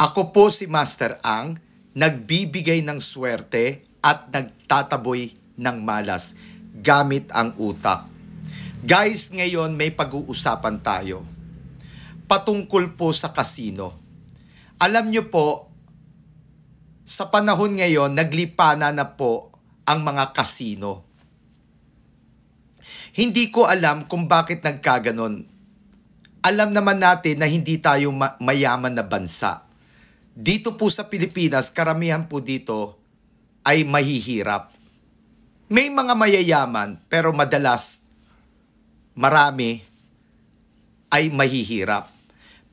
Ako po si Master Ang, nagbibigay ng swerte at nagtataboy ng malas gamit ang utak. Guys, ngayon may pag-uusapan tayo patungkol po sa kasino. Alam nyo po, sa panahon ngayon, naglipana na po ang mga kasino. Hindi ko alam kung bakit nagkaganon. Alam naman natin na hindi tayo mayaman na bansa. Dito po sa Pilipinas, karamihan po dito ay mahihirap. May mga mayayaman, pero madalas marami ay mahihirap.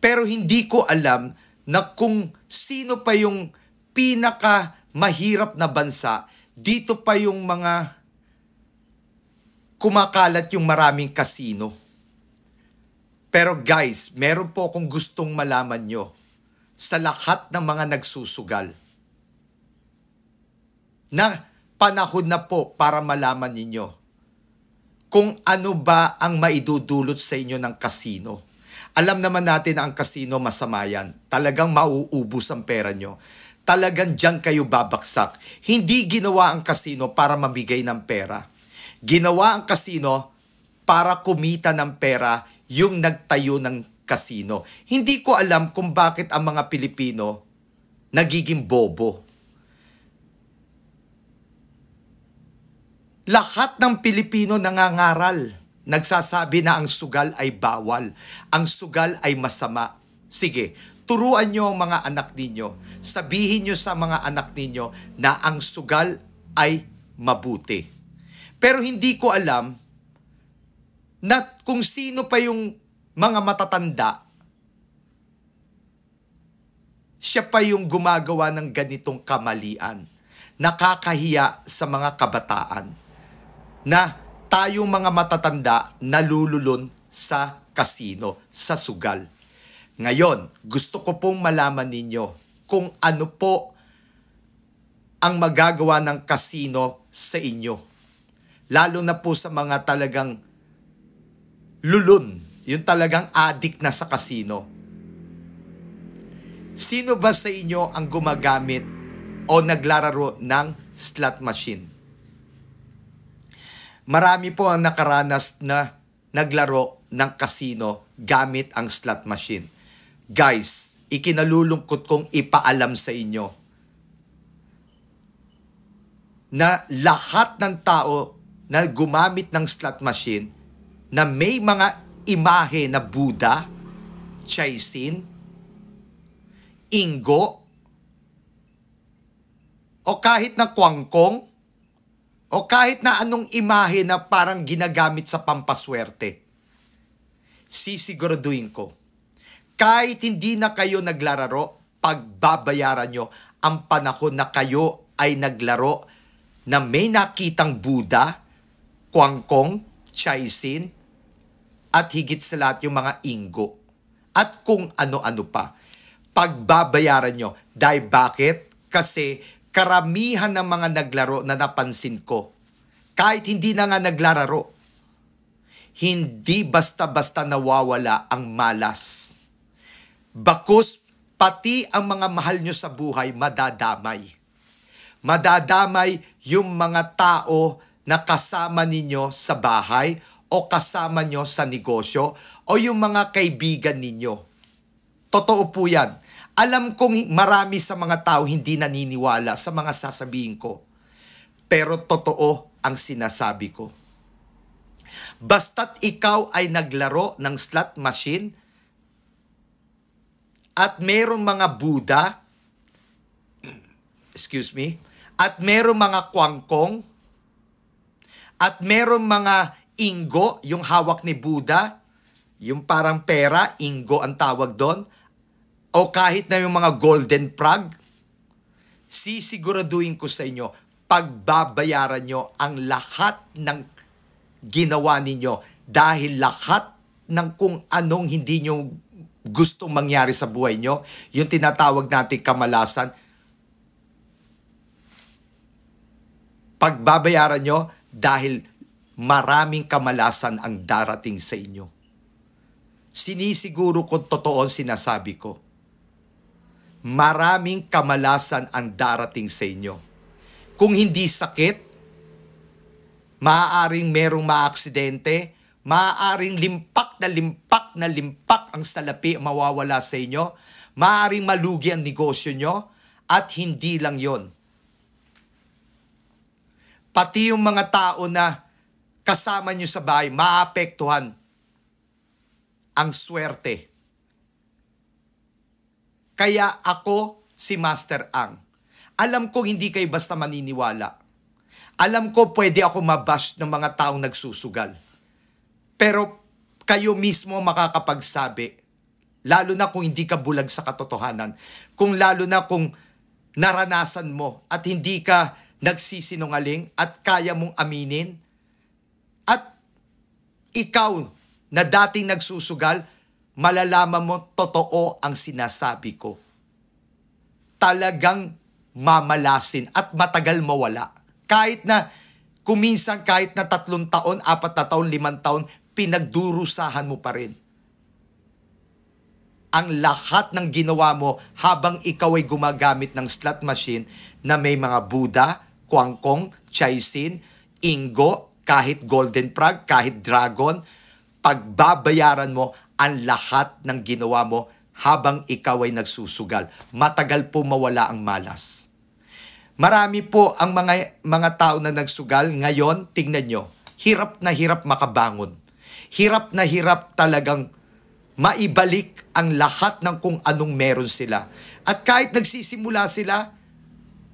Pero hindi ko alam na kung sino pa yung pinaka mahirap na bansa, dito pa yung mga kumakalat yung maraming kasino. Pero guys, meron po akong gustong malaman nyo sa lahat ng mga nagsusugal na panahon na po para malaman ninyo kung ano ba ang maidudulot sa inyo ng kasino. Alam naman natin na ang kasino masama yan. Talagang mauubos ang pera nyo. Talagang dyan kayo babaksak. Hindi ginawa ang kasino para mamigay ng pera. Ginawa ang kasino para kumita ng pera yung nagtayo ng kasino. Hindi ko alam kung bakit ang mga Pilipino nagiging bobo. Lahat ng Pilipino nangangaral. Nagsasabi na ang sugal ay bawal. Ang sugal ay masama. Sige, turuan nyo ang mga anak ninyo. Sabihin nyo sa mga anak ninyo na ang sugal ay mabuti. Pero hindi ko alam na kung sino pa yung mga matatanda, siya pa yung gumagawa ng ganitong kamalian. Nakakahiya sa mga kabataan na tayong mga matatanda nalululun sa kasino, sa sugal. Ngayon, gusto ko pong malaman ninyo kung ano po ang magagawa ng kasino sa inyo. Lalo na po sa mga talagang lulun, yung talagang addict na sa kasino. Sino ba sa inyo ang gumagamit o naglalaro ng slot machine? Marami po ang nakaranas na naglaro ng kasino gamit ang slot machine. Guys, ikinalulungkot kong ipaalam sa inyo na lahat ng tao na gumamit ng slot machine na may mga imahe na Buddha, Chaisin, Ingo, o kahit na Kwangkong, o kahit na anong imahe na parang ginagamit sa pampaswerte, sisiguraduhin ko, kahit hindi na kayo naglalaro, pagbabayaran nyo ang panahon na kayo ay naglaro na may nakitang Buddha, Kwangkong, Chaisin, at higit sa lahat yung mga Ingo, at kung ano-ano pa. Pagbabayaran nyo. Dahil bakit? Kasi karamihan ng mga naglaro na napansin ko, kahit hindi na nga naglalaro, hindi basta-basta nawawala ang malas. Bakos, pati ang mga mahal nyo sa buhay madadamay. Madadamay yung mga tao na kasama ninyo sa bahay o kasama nyo sa negosyo o yung mga kaibigan ninyo. Totoo po yan. Alam kong marami sa mga tao hindi naniniwala sa mga sasabihin ko. Pero totoo ang sinasabi ko. Basta't ikaw ay naglaro ng slot machine at merong mga Buddha, at merong mga Kwangkong, at merong mga Ingo, yung hawak ni Buddha, yung parang pera, Ingo ang tawag doon, o kahit na yung mga golden frog, sisiguraduhin ko sa inyo, pagbabayaran nyo ang lahat ng ginawa ninyo dahil lahat ng kung anong hindi nyo gustong mangyari sa buhay nyo, yung tinatawag nating kamalasan, pagbabayaran nyo dahil maraming kamalasan ang darating sa inyo. Sinisiguro ko totoo ang sinasabi ko. maraming kamalasan ang darating sa inyo. Kung hindi sakit, maaaring merong maaksidente, maaaring limpak na limpak ang salapi mawawala sa inyo, maaaring malugi ang negosyo nyo, at hindi lang yon. Pati yung mga tao na kasama nyo sa bahay, maapektuhan ang swerte. Kaya ako si Master Ang. Alam ko hindi kayo basta maniniwala. Alam ko pwede ako mabash ng mga taong nagsusugal. Pero kayo mismo makakapagsabi, lalo na kung hindi ka bulag sa katotohanan, lalo na kung naranasan mo at hindi ka nagsisinungaling at kaya mong aminin, at ikaw na dating nagsusugal, malalaman mo totoo ang sinasabi ko. Talagang mamalasin at matagal mawala. Kahit na kuminsan kahit na 3 taon, 4 na taon, 5 taon, pinagdurusahan mo pa rin. Ang lahat ng ginawa mo habang ikaw ay gumagamit ng slot machine na may mga Buddha, Kwangkong, Chaisin, Ingo, kahit Golden Frog, kahit Dragon, pagbabayaran mo ang lahat ng ginawa mo habang ikaw ay nagsusugal. Matagal po mawala ang malas. Marami po ang mga tao na nagsugal. Ngayon, tingnan nyo, hirap na hirap makabangon. Hirap na hirap talagang maibalik ang lahat ng kung anong meron sila. At kahit nagsisimula sila,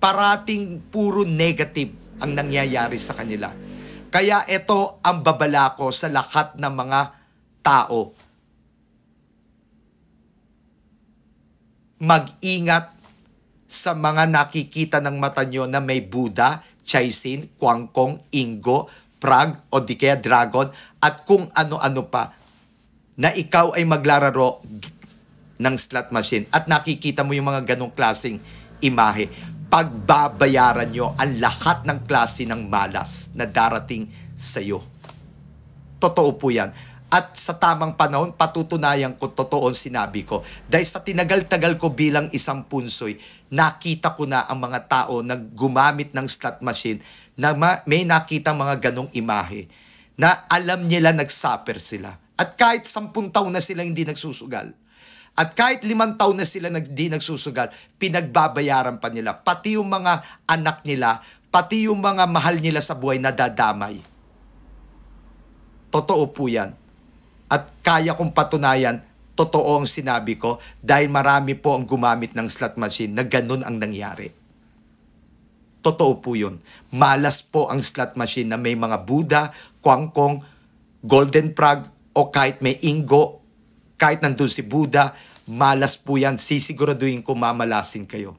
parating puro negative ang nangyayari sa kanila. Kaya ito ang babala ko sa lahat ng mga tao. Mag-ingat sa mga nakikita ng mata nyo na may Buddha, Chaisin, Kwangkong, Ingo, Prague o di kaya Dragon at kung ano-ano pa na ikaw ay maglararo ng slot machine at nakikita mo yung mga ganong klaseng imahe. Pagbabayaran nyo ang lahat ng klase ng malas na darating sa iyo. Totoo po yan. At sa tamang panahon, patutunayan ko totoo ang sinabi ko. Dahil sa tinagal-tagal ko bilang isang punsoy, nakita ko na ang mga tao na gumamit ng slot machine na may nakita mga ganong imahe na alam nila nagsuffer sila. At kahit 10 taon na sila hindi nagsusugal, at kahit 5 taon na sila hindi nagsusugal, pinagbabayaran pa nila. Pati yung mga anak nila, pati yung mga mahal nila sa buhay nadadamay. Totoo po yan. At kaya kong patunayan, totoo ang sinabi ko dahil marami po ang gumamit ng slot machine na ganun ang nangyari. Totoo po yun. Malas po ang slot machine na may mga Buddha, Kwangkong, Golden Frog, o kahit may Ingo, kahit nandun si Buddha, malas po yan. Sisiguraduhin ko mamalasin kayo.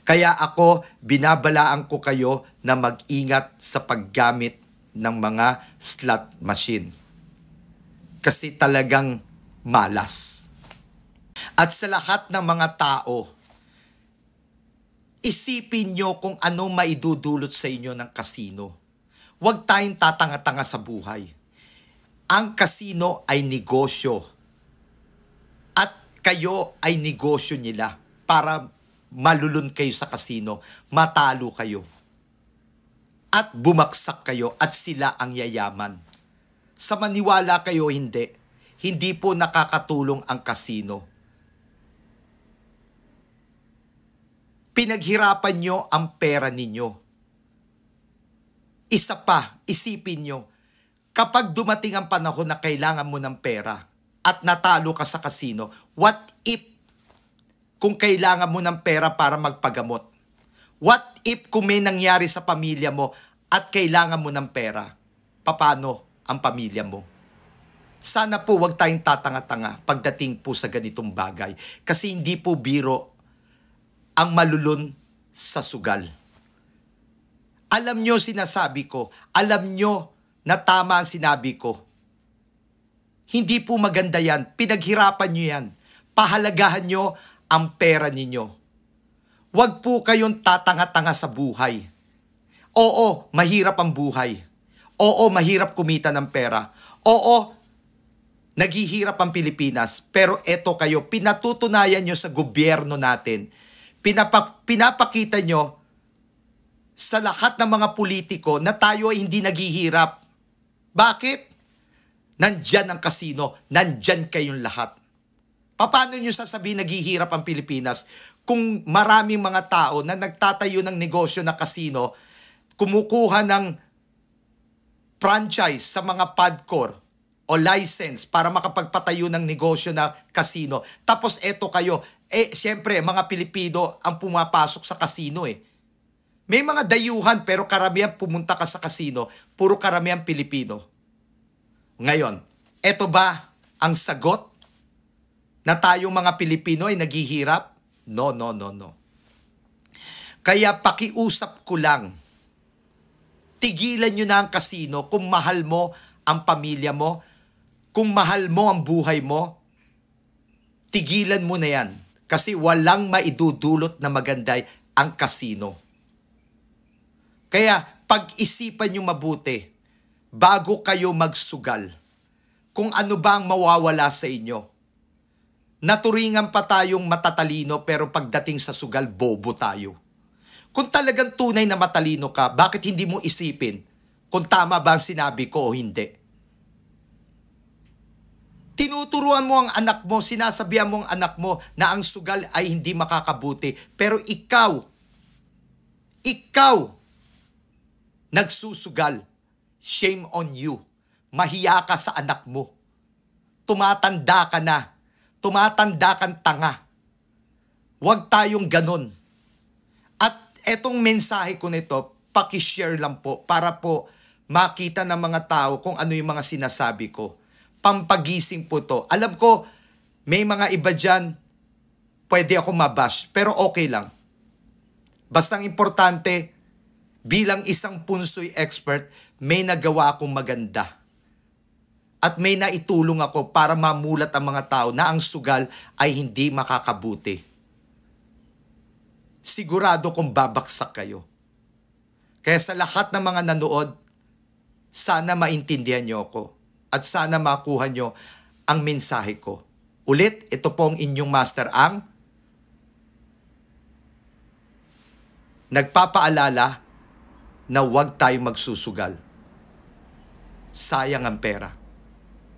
Kaya ako, binabalaan ko kayo na mag-ingat sa paggamit ng mga slot machine. Kasi talagang malas. At sa lahat ng mga tao, isipin nyo kung ano maidudulot sa inyo ng kasino. Huwag tayong tatanga-tanga sa buhay. Ang kasino ay negosyo. At kayo ay negosyo nila para malulun kayo sa kasino, matalo kayo. At bumagsak kayo at sila ang yayaman. Sa maniwala kayo hindi po nakakatulong ang kasino. Pinaghirapan nyo ang pera ninyo. Isa pa, isipin nyo, kapag dumating ang panahon na kailangan mo ng pera at natalo ka sa kasino, what if kung kailangan mo ng pera para magpagamot? What if kung may nangyari sa pamilya mo at kailangan mo ng pera? Paano ang pamilya mo? Sana po wag tayong tatanga-tanga pagdating po sa ganitong bagay. Kasi hindi po biro ang malulun sa sugal. Alam nyo sinasabi ko, alam nyo na tama ang sinabi ko. Hindi po maganda yan. Pinaghirapan nyo yan. Pahalagahan nyo ang pera ninyo. Huwag po kayong tatanga-tanga sa buhay. Oo, mahirap ang buhay. Oo, mahirap kumita ng pera. Oo, naghihirap ang Pilipinas, pero eto kayo, pinatutunayan nyo sa gobyerno natin, pinapakita nyo sa lahat ng mga politiko na tayo ay hindi naghihirap. Bakit? Nandyan ang kasino, nandyan kayong lahat. Paano nyo sasabihin naghihirap ang Pilipinas kung maraming mga tao na nagtatayo ng negosyo na kasino, kumukuha ng franchise sa mga PADCOR o license para makapagpatayo ng negosyo na kasino. Tapos eto kayo, siyempre mga Pilipino ang pumapasok sa kasino eh. May mga dayuhan pero karamihan pumunta ka sa kasino, puro karamihan Pilipino. Ngayon, eto ba ang sagot na tayong mga Pilipino ay naghihirap? No. Kaya pakiusap ko lang, tigilan nyo na ang kasino kung mahal mo ang pamilya mo, kung mahal mo ang buhay mo, tigilan mo na yan. Kasi walang maidudulot na maganda ang kasino. Kaya pag-isipan nyo mabuti bago kayo magsugal kung ano ba ang mawawala sa inyo. Naturingan pa tayong matatalino pero pagdating sa sugal, bobo tayo. Kung talagang tunay na matalino ka, bakit hindi mo isipin kung tama ba ang sinabi ko o hindi? Tinuturuan mo ang anak mo, sinasabihan mo ang anak mo na ang sugal ay hindi makakabuti. Pero ikaw, nagsusugal. Shame on you. Mahiya ka sa anak mo. Tumatanda ka na. Tumatanda kang tanga. Huwag tayong ganun. At etong mensahe ko nito, pakishare lang po para po makita ng mga tao kung ano yung mga sinasabi ko. Pampagising po to. Alam ko, may mga iba dyan, pwede ako mabash, pero okay lang. Bastang importante, bilang isang punsoy expert, may nagawa akong maganda. At may naitulong ako para mamulat ang mga tao na ang sugal ay hindi makakabuti. Sigurado kong babaksak kayo. Kaya sa lahat ng mga nanood, sana maintindihan nyo ako. At sana makuha nyo ang mensahe ko. Ulit, ito pong inyong master ang nagpapaalala na huwag tayong magsusugal. Sayang ang pera.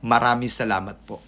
Maraming salamat po.